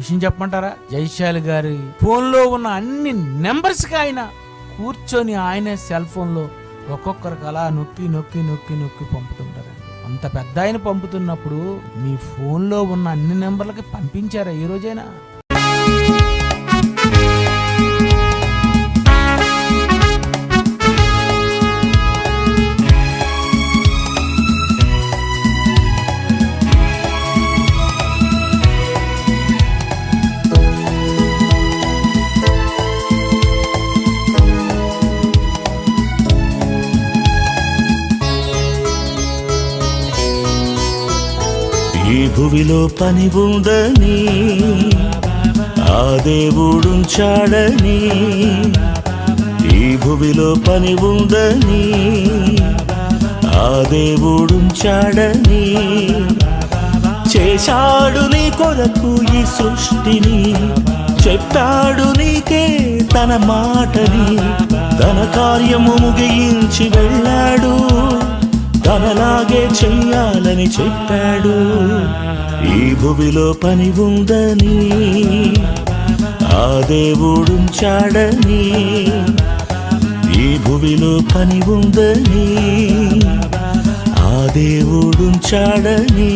విషయం చెప్పమంటారా? జైశాలి గారి ఫోన్లో ఉన్న అన్ని నెంబర్స్కి ఆయన కూర్చొని ఆయనే సెల్ ఫోన్లో ఒక్కొక్కరికి అలా నొక్కి నొక్కి నొక్కి నొక్కి పంపుతుంటారండి. అంత పెద్ద ఆయన పంపుతున్నప్పుడు మీ ఫోన్లో ఉన్న అన్ని నెంబర్లకి పంపించారా ఈ రోజైనా? ఈ భువిలో పని ఉందని ఆ దేవుడుంచాడని, ఈ భువిలో పని ఉందని ఆ దేవుడుంచాడని, చేశాడు నీ కొరకు ఈ సృష్టిని, చెప్పాడు నీకే తన మాటని, తన కార్యము ముగించి వెళ్ళాడు, తనలాగే చెయ్యాలని చెప్పాడు. ఈ భువిలో పని ఉందని ఆ దేవుడుంచాడని, ఈ భువిలో పని ఉందని ఆ దేవుడుంచాడని.